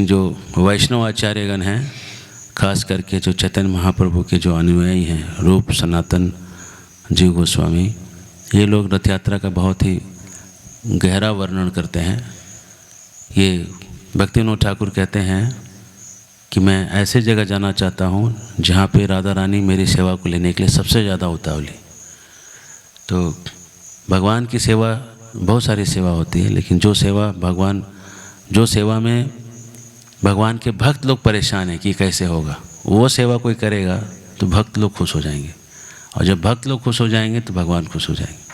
लेकिन जो वैष्णव आचार्यगण हैं, खास करके जो चैतन्य महाप्रभु के जो अनुयायी हैं, रूप सनातन जीव गोस्वामी, ये लोग रथ यात्रा का बहुत ही गहरा वर्णन करते हैं। ये भक्तिविनोद ठाकुर कहते हैं कि मैं ऐसे जगह जाना चाहता हूँ जहाँ पे राधा रानी मेरी सेवा को लेने के लिए सबसे ज़्यादा उतावली। तो भगवान की सेवा, बहुत सारी सेवा होती है, लेकिन जो सेवा में भगवान के भक्त लोग परेशान हैं कि कैसे होगा, वो सेवा कोई करेगा तो भक्त लोग खुश हो जाएंगे, और जब भक्त लोग खुश हो जाएंगे तो भगवान खुश हो जाएंगे।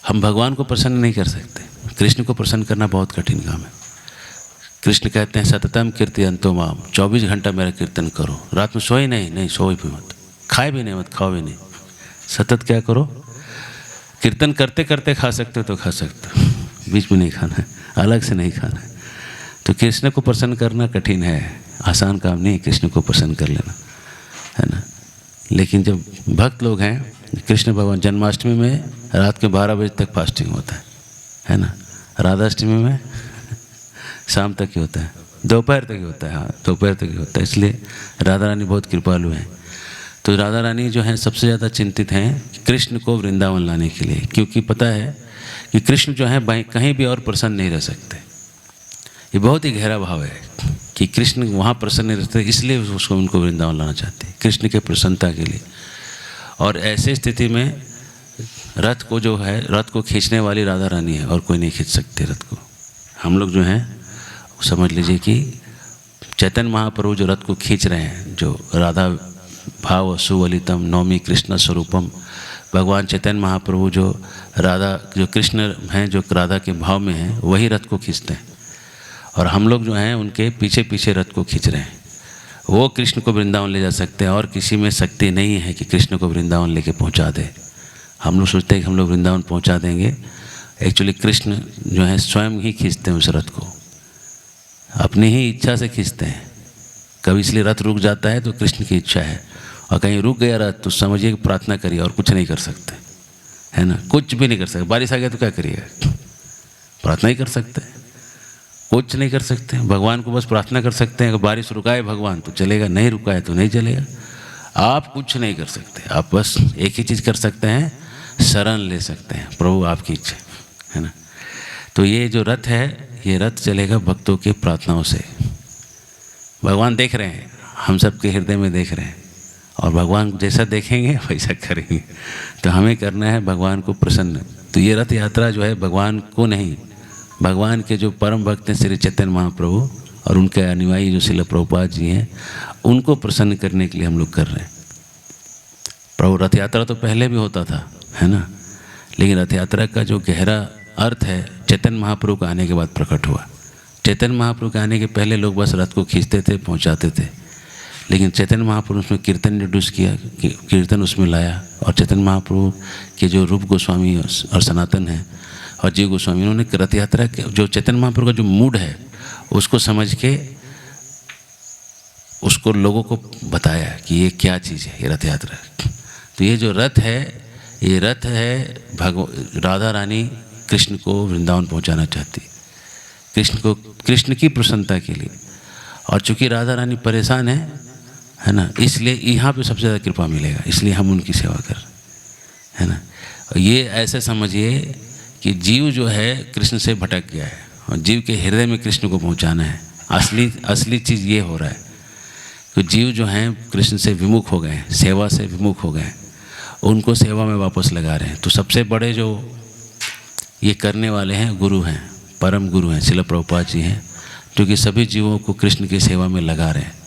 हम भगवान को प्रसन्न नहीं कर सकते, कृष्ण को प्रसन्न करना बहुत कठिन काम है। कृष्ण कहते हैं सततम कीर्तयन्तो माम, 24 घंटा मेरा कीर्तन करो, रात में सोए नहीं, सोए भी मत, खाए भी नहीं मत, खाओ भी नहीं, सतत क्या करो, कीर्तन करते करते खा सकते हो तो खा सकते हो, बीच में नहीं खाना है, अलग से नहीं खाना है। तो कृष्ण को प्रसन्न करना कठिन है, आसान काम नहीं कृष्ण को प्रसन्न कर लेना, है ना। लेकिन जब भक्त लोग हैं, कृष्ण भगवान जन्माष्टमी में रात के 12 बजे तक फास्टिंग होता है ना। राधाष्टमी में शाम तक ही होता है, दोपहर तक ही होता है, हाँ दोपहर तक ही होता है। इसलिए राधा रानी बहुत कृपालु हैं। तो राधा रानी जो हैं सबसे ज़्यादा चिंतित हैं कृष्ण को वृंदावन लाने के लिए, क्योंकि पता है कि कृष्ण जो है कहीं भी और प्रसन्न नहीं रह सकते। ये बहुत ही गहरा भाव है कि कृष्ण वहाँ प्रसन्न नहीं रहते, इसलिए उसको उनको वृंदावन लाना चाहते हैं कृष्ण के प्रसन्नता के लिए। और ऐसे स्थिति में रथ को जो है, रथ को खींचने वाली राधा रानी है और कोई नहीं खींच सकते रथ को। हम लोग जो हैं समझ लीजिए कि चैतन्य महाप्रभु जो रथ को खींच रहे हैं, जो राधा भाव सुवलितम नौमी कृष्ण स्वरूपम, भगवान चैतन्य महाप्रभु जो कृष्ण हैं, जो राधा के भाव में हैं, वही रथ को खींचते हैं। और हम लोग जो हैं उनके पीछे पीछे रथ को खींच रहे हैं। वो कृष्ण को वृंदावन ले जा सकते हैं, और किसी में शक्ति नहीं है कि कृष्ण को वृंदावन लेके पहुंचा दे। हम लोग सोचते हैं कि हम लोग वृंदावन पहुंचा देंगे, एक्चुअली कृष्ण जो है स्वयं ही खींचते हैं उस रथ को, अपनी ही इच्छा से खींचते हैं। कभी इसलिए रथ रुक जाता है तो कृष्ण की इच्छा है, और कहीं रुक गया रथ तो समझिए कि प्रार्थना करिए और कुछ नहीं कर सकते, है ना, कुछ भी नहीं कर सकते। बारिश आ गया तो क्या करिएगा, प्रार्थना ही कर सकते हैं, कुछ नहीं कर सकते। भगवान को बस प्रार्थना कर सकते हैं कि बारिश रुकाए भगवान तो चलेगा, नहीं रुकाए तो नहीं चलेगा। आप कुछ नहीं कर सकते, आप बस एक ही चीज़ कर सकते हैं, शरण ले सकते हैं, प्रभु आपकी इच्छा, है ना। तो ये जो रथ है, ये रथ चलेगा भक्तों के प्रार्थनाओं से। भगवान देख रहे हैं, हम सबके हृदय में देख रहे हैं, और भगवान जैसा देखेंगे वैसा करेंगे। तो हमें करना है भगवान को प्रसन्न। तो ये रथ यात्रा जो है भगवान को नहीं, भगवान के जो परम भक्त हैं श्री चैतन्य महाप्रभु और उनके अनुयायी जो श्रील प्रभुपाद जी हैं, उनको प्रसन्न करने के लिए हम लोग कर रहे हैं। प्रभु रथ यात्रा तो पहले भी होता था, है ना, लेकिन रथ यात्रा का जो गहरा अर्थ है चैतन्य महाप्रभु के आने के बाद प्रकट हुआ। चैतन्य महाप्रभु के आने के पहले लोग बस रथ को खींचते थे, पहुंचाते थे, लेकिन चैतन्य महाप्रभु उसमें कीर्तन इंट्रोड्यूस किया, कीर्तन उसमें लाया। और चैतन्य महाप्रभु के जो रूप गोस्वामी और सनातन हैं और जीव गोस्वामी, उन्होंने रथ यात्रा के जो चैतन्य महाप्रभु का जो मूड है उसको समझ के उसको लोगों को बताया कि ये क्या चीज़ है, ये रथ यात्रा। तो ये जो रथ है, ये रथ है राधा रानी कृष्ण को वृंदावन पहुंचाना चाहती, कृष्ण की प्रसन्नता के लिए। और चूँकि राधा रानी परेशान है ना, इसलिए यहाँ पे सबसे ज़्यादा कृपा मिलेगा, इसलिए हम उनकी सेवा कर, है ना। ये ऐसे समझिए कि जीव जो है कृष्ण से भटक गया है, और जीव के हृदय में कृष्ण को पहुँचाना है। असली चीज़ ये हो रहा है कि जीव जो हैं कृष्ण से विमुख हो गए हैं, सेवा से विमुख हो गए हैं, उनको सेवा में वापस लगा रहे हैं। तो सबसे बड़े जो ये करने वाले हैं गुरु हैं, परम गुरु हैं, श्रील प्रभुपाद जी हैं, जो कि सभी जीवों को कृष्ण की सेवा में लगा रहे हैं।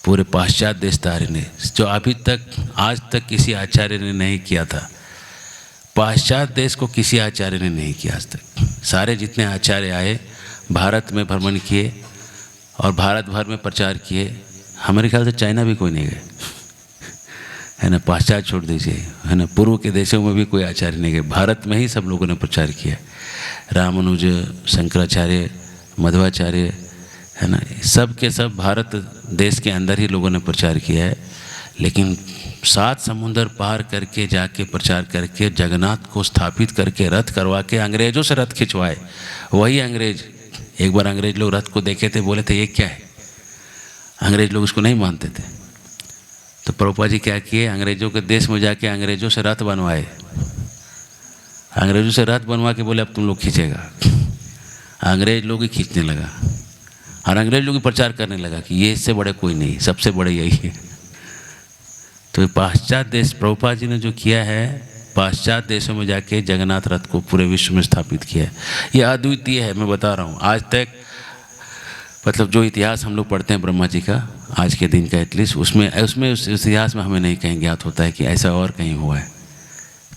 पूरे पाश्चात्य देशधारी ने, जो अभी तक आज तक किसी आचार्य ने नहीं किया था, पाश्चात्य देश को किसी आचार्य ने नहीं किया आज तक। सारे जितने आचार्य आए भारत में भ्रमण किए और भारत भर में प्रचार किए, हमारे ख्याल से चाइना भी कोई नहीं गए, है ना, पाश्चात्य छोड़ दीजिए, है ना, पूर्व के देशों में भी कोई आचार्य नहीं गए, भारत में ही सब लोगों ने प्रचार किया। रामानुज, शंकराचार्य, मध्वाचार्य, है ना, सब के सब भारत देश के अंदर ही लोगों ने प्रचार किया है। लेकिन 7 समुंदर पार करके जाके प्रचार करके जगन्नाथ को स्थापित करके रथ करवा के अंग्रेज़ों से रथ खिंचवाए, वही अंग्रेज एक बार अंग्रेज लोग रथ को देखे थे, बोले थे ये क्या है, अंग्रेज लोग उसको नहीं मानते थे। तो प्रभुपाद जी क्या किए, अंग्रेजों के देश में जाके अंग्रेजों से रथ बनवाए, अंग्रेजों से रथ बनवा के बोले अब तुम लोग खींचेगा। अंग्रेज लोग ही खींचने लगा और अंग्रेज लोग ही प्रचार करने लगा कि ये इससे बड़े कोई नहीं, सबसे बड़े यही है। तो पाश्चात्य देश प्रभुपाद जी ने जो किया है, पाश्चात्य देशों में जाके जगन्नाथ रथ को पूरे विश्व में स्थापित किया है। ये अद्वितीय है, मैं बता रहा हूँ। आज तक मतलब जो इतिहास हम लोग पढ़ते हैं ब्रह्मा जी का, आज के दिन का एटलीस्ट, उसमें उस इतिहास में हमें नहीं कहीं ज्ञात होता है कि ऐसा और कहीं हुआ है।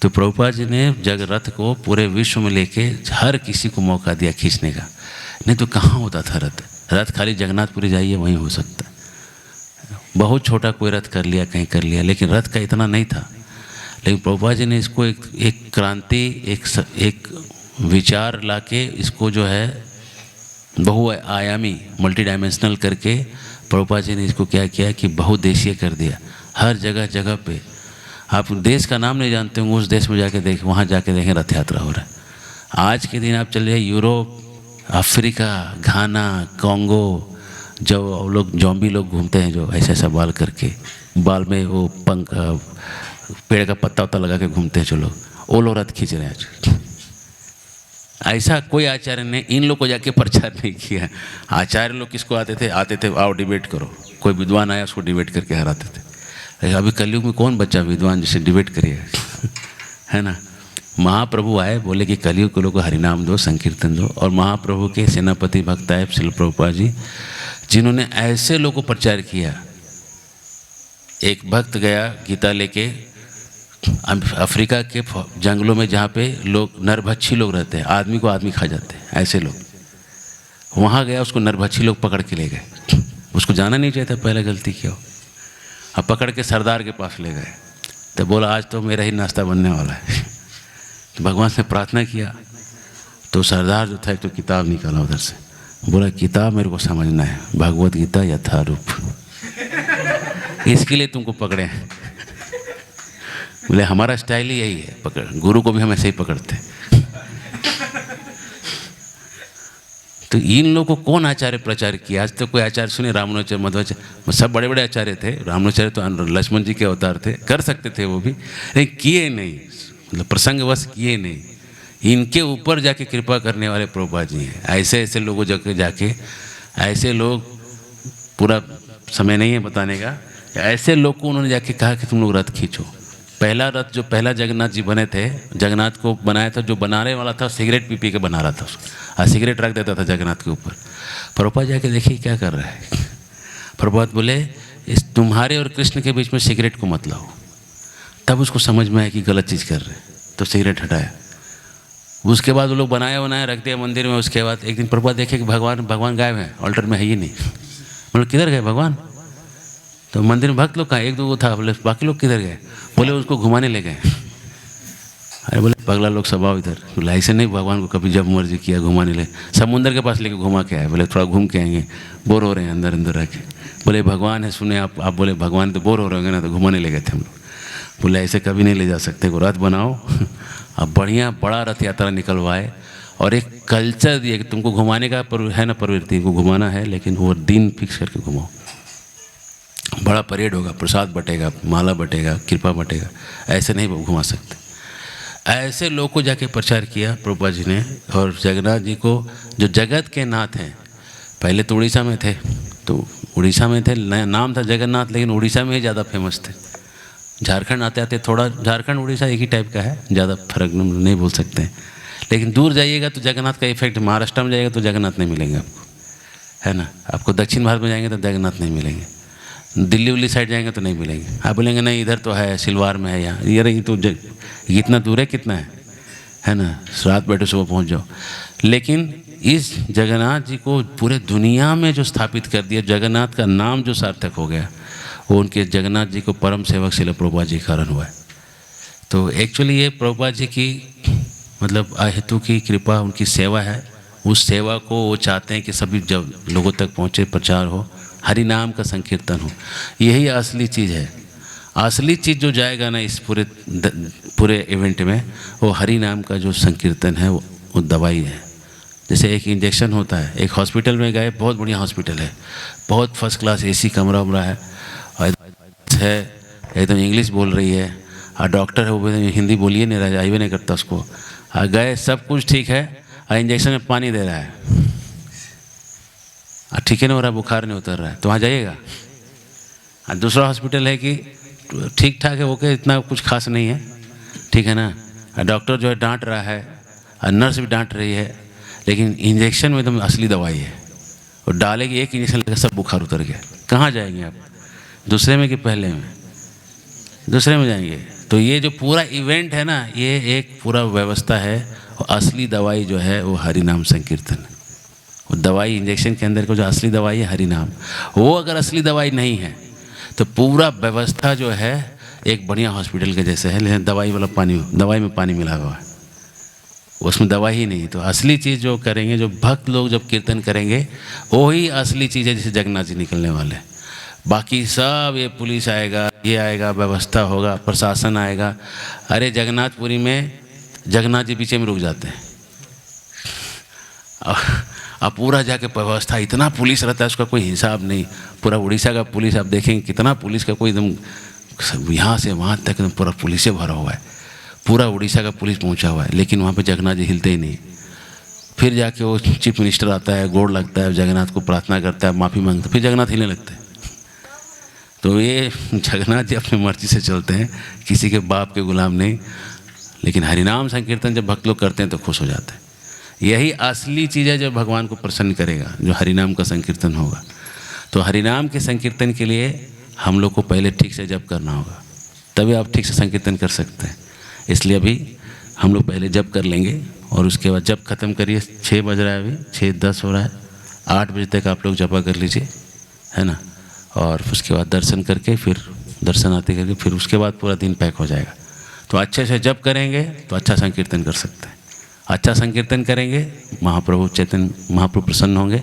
तो प्रभुपाद जी ने जग रथ को पूरे विश्व में लेके हर किसी को मौका दिया खींचने का। नहीं तो कहाँ होता था रथ, रथ खाली जगन्नाथपुरी जाइए वहीं हो सकता। बहुत छोटा कोई रथ कर लिया, कहीं कर लिया, लेकिन रथ का इतना नहीं था। लेकिन प्रभुपाद जी ने इसको एक क्रांति, एक विचार लाके इसको जो है बहुआयामी, मल्टी डायमेंशनल करके प्रभुपाद जी ने इसको क्या किया कि बहुदेशीय कर दिया। हर जगह जगह पे, आप देश का नाम नहीं जानते होंगे, उस देश में जाके देखें, वहाँ जाके देखें रथ यात्रा हो रहा है। आज के दिन आप चलिए यूरोप, अफ्रीका, घाना, कॉन्गो, जो लोग जॉम्बी लोग घूमते हैं, जो ऐसा ऐसा बाल करके, बाल में वो पंख, पेड़ का पत्ता वत्ता लगा के घूमते हैं जो लोग, वो लोग रथ खींच रहे हैं आज। ऐसा कोई आचार्य ने इन लोग को जाके प्रचार नहीं किया। आचार्य लोग किसको आते थे, आओ डिबेट करो, कोई विद्वान आया उसको डिबेट करके हराते थे। अभी कलयुग में कौन बच्चा विद्वान जिसे डिबेट करिए है ना। महाप्रभु आए, बोले कि कलयुग के लोगों को हरिनाम दो, संकीर्तन दो, और महाप्रभु के सेनापति भक्त आए श्रील प्रभुपाद जी, जिन्होंने ऐसे लोगों को प्रचार किया। एक भक्त गया गीता लेके अफ्रीका के जंगलों में, जहाँ पे लोग नरभक्षी लोग रहते हैं, आदमी को आदमी खा जाते हैं, ऐसे लोग, वहाँ गया, उसको नरभक्षी लोग पकड़ के ले गए। उसको जाना नहीं चाहिए था, पहले गलती किया। अब पकड़ के सरदार के पास ले गए, तो बोला आज तो मेरा ही नाश्ता बनने वाला है। तो भगवान से प्रार्थना किया, तो सरदार जो था एक तो किताब निकाला उधर से, बोला किताब मेरे को समझना है, भगवत गीता यथारूप, इसके लिए तुमको पकड़े हैं। बोले हमारा स्टाइल ही यही है, पकड़, गुरु को भी हम ऐसे ही पकड़ते हैं। तो इन लोगों को कौन आचार्य प्रचार किया? आज तो कोई आचार्य सुने, रामानुचार्य, मध्वाचार्य, सब बड़े बड़े आचार्य थे। रामानुचार्य तो लक्ष्मण जी के अवतार थे, कर सकते थे वो भी, लेकिन किए नहीं, मतलब प्रसंगवश किए नहीं। इनके ऊपर जाके कृपा करने वाले प्रभुपाद जी हैं। ऐसे ऐसे लोगों जाके ऐसे लोग, पूरा समय नहीं है बताने का, ऐसे लोग को उन्होंने जाके कहा कि तुम लोग रथ खींचो। पहला रथ जो पहला जगन्नाथ जी बने थे, जगन्नाथ को बनाया था, जो बनाने वाला था सिगरेट पी के बना रहा था उसको, और सिगरेट रख देता था जगन्नाथ के ऊपर। प्रभुपाद जाके देखिए क्या कर रहा है। प्रभुपाद बोले इस तुम्हारे और कृष्ण के बीच में सिगरेट को मत लाओ। तब उसको समझ में आया कि गलत चीज़ कर रहे, तो सिगरेट हटाया। उसके बाद वो लोग बनाया रख दिया मंदिर में। उसके बाद एक दिन प्रभुपाद देखे कि भगवान गायब है, ऑल्टर में है ही नहीं। बोले किधर गए भगवान? तो मंदिर में भक्त लोग कहाँ, एक दो था, बोले बाकी लोग किधर गए? बोले उसको घुमाने ले गए। अरे बोले पगला लोग स्वभाव इधर। बोले ऐसे नहीं, भगवान को कभी जब मर्जी किया घुमाने ले, समुंदर के पास लेके घुमा के आए। बोले थोड़ा घूम के आएंगे, बोर हो रहे हैं अंदर अंदर रह के। बोले भगवान है, सुने आप बोले भगवान तो बोर हो रहे होंगे ना, तो घुमाने ले गए थे हम लोग। बोले ऐसे कभी नहीं ले जा सकते, को रथ बनाओ। अब बढ़िया बड़ा रथ यात्रा निकलवाए और एक कल्चर दिए कि तुमको घुमाने का है ना, प्रवृत्ति को घुमाना है, लेकिन वो दिन फिक्स करके घुमाओ। बड़ा परेड होगा, प्रसाद बटेगा, माला बटेगा, कृपा बटेगा, ऐसे नहीं घुमा सकते। ऐसे लोग को जाके प्रचार किया प्रभुपाद जी ने। और जगन्नाथ जी को, जो जगत के नाथ हैं, पहले तो उड़ीसा में थे, तो उड़ीसा में थे, नाम था जगन्नाथ, लेकिन उड़ीसा में ही ज़्यादा फेमस थे। झारखंड आते आते थोड़ा, झारखंड उड़ीसा एक ही टाइप का है, ज़्यादा फर्क नहीं बोल सकते हैं। लेकिन दूर जाइएगा तो जगन्नाथ का इफेक्ट, महाराष्ट्र में जाइएगा तो जगन्नाथ नहीं मिलेंगे आपको, है ना। आपको दक्षिण भारत में जाएंगे तो जगन्नाथ नहीं मिलेंगे, दिल्ली उल्ली साइड जाएंगे तो नहीं मिलेंगे। आप बोलेंगे नहीं इधर तो है, सिलवार में है, यहाँ ये तो इतना दूर है, कितना है ना, रात बैठे सुबह पहुँच जाओ। लेकिन इस जगन्नाथ जी को पूरे दुनिया में जो स्थापित कर दिया, जगन्नाथ का नाम जो सार्थक हो गया, वो उनके जगन्नाथ जी को परम सेवक श्रील प्रभुपाद जी के कारण हुआ है। तो एक्चुअली ये प्रभुपाद जी की मतलब अहेतु की कृपा, उनकी सेवा है। उस सेवा को वो चाहते हैं कि सभी जब लोगों तक पहुँचे, प्रचार हो, हरि नाम का संकीर्तन हो। यही असली चीज़ है। असली चीज़ जो जाएगा ना इस पूरे इवेंट में, वो हरि नाम का जो संकीर्तन है, वो दवाई है। जैसे एक इंजेक्शन होता है, एक हॉस्पिटल में गए, बहुत बढ़िया हॉस्पिटल है, बहुत फर्स्ट क्लास एसी कमरा उमरा है, और है एकदम इंग्लिश बोल रही है, और डॉक्टर है वो हिंदी बोलिए नहीं रहा, आइए नहीं करता उसको, और गए सब कुछ ठीक है, और इंजेक्शन में पानी दे रहा है, और ठीक है नहीं हो रहा, बुखार नहीं उतर रहा है, तो वहाँ जाइएगा। और दूसरा हॉस्पिटल है कि ठीक ठाक है, ओके, इतना कुछ खास नहीं है, ठीक है ना, डॉक्टर जो है डांट रहा है और नर्स भी डांट रही है, लेकिन इंजेक्शन में एकदम असली दवाई है, और डालेगी एक इंजेक्शन लगा सब बुखार उतर गया। कहाँ जाएंगे आप, दूसरे में कि पहले में? दूसरे में जाएंगे। तो ये जो पूरा इवेंट है ना, ये एक पूरा व्यवस्था है, और असली दवाई जो है वो हरि नाम संकीर्तन। वो दवाई इंजेक्शन के अंदर को जो असली दवाई है हरि नाम, वो अगर असली दवाई नहीं है तो पूरा व्यवस्था जो है एक बढ़िया हॉस्पिटल के जैसे है, लेकिन दवाई वाला पानी, दवाई में पानी मिला हुआ है, उसमें दवाई ही नहीं। तो असली चीज़ जो करेंगे, जो भक्त लोग जब कीर्तन करेंगे, वही असली चीज़ है। जैसे जगन्नाथ जी निकलने वाले, बाकी सब ये पुलिस आएगा, ये आएगा, व्यवस्था होगा, प्रशासन आएगा। अरे जगन्नाथपुरी में जगन्नाथ जी पीछे में रुक जाते हैं, अब पूरा जाके व्यवस्था, इतना पुलिस रहता है, उसका कोई हिसाब नहीं। पूरा उड़ीसा का पुलिस आप देखेंगे कितना पुलिस का, कोई एकदम यहाँ से वहाँ तक एकदम पूरा पुलिस से भरा हुआ है, पूरा उड़ीसा का पुलिस पहुंचा हुआ है, लेकिन वहाँ पे जगन्नाथ जी हिलते ही नहीं। फिर जाके वो चीफ मिनिस्टर आता है, गोड़ लगता है, जगन्नाथ को प्रार्थना करता है, माफ़ी मांगता है, फिर जगन्नाथ हिलने लगते हैं। तो ये जगन्नाथ जी अपनी मर्जी से चलते हैं, किसी के बाप के गुलाम नहीं। लेकिन हरिनाम संकीर्तन जब भक्त लोग करते हैं तो खुश हो जाते हैं। यही असली चीज़ है जो भगवान को प्रसन्न करेगा, जो हरिनाम का संकीर्तन होगा। तो हरिनाम के संकीर्तन के लिए हम लोग को पहले ठीक से जप करना होगा, तभी आप ठीक से संकीर्तन कर सकते हैं। इसलिए अभी हम लोग पहले जप कर लेंगे, और उसके बाद जप खत्म करिए। 6 बज रहा है, अभी 6:10 हो रहा है, 8 बजे तक आप लोग जपा कर लीजिए, है ना। और उसके बाद दर्शन करके, फिर दर्शन आते करके, फिर उसके बाद पूरा दिन पैक हो जाएगा। तो अच्छे से जप करेंगे तो अच्छा संकीर्तन कर सकते हैं। अच्छा संकीर्तन करेंगे, महाप्रभु चैतन्य महाप्रभु प्रसन्न होंगे,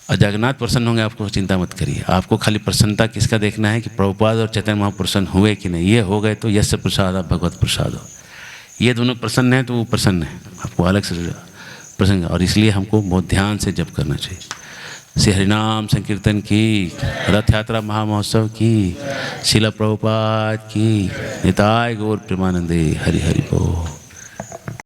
और जगन्नाथ प्रसन्न होंगे। आपको चिंता मत करिए, आपको खाली प्रसन्नता किसका देखना है कि प्रभुपाद और चैतन्य महाप्रभु प्रसन्न हुए कि नहीं। ये हो गए तो यश प्रसाद भगवत प्रसाद हो, ये दोनों प्रसन्न हैं तो वो प्रसन्न है, आपको अलग से प्रसन्न। और इसलिए हमको बहुत ध्यान से जप करना चाहिए। श्री हरिनाम संकीर्तन की, रथ यात्रा महामहोत्सव की, शिला प्रभुपाद की, निताय गौर प्रेमानंदे, हरि हरि बोल।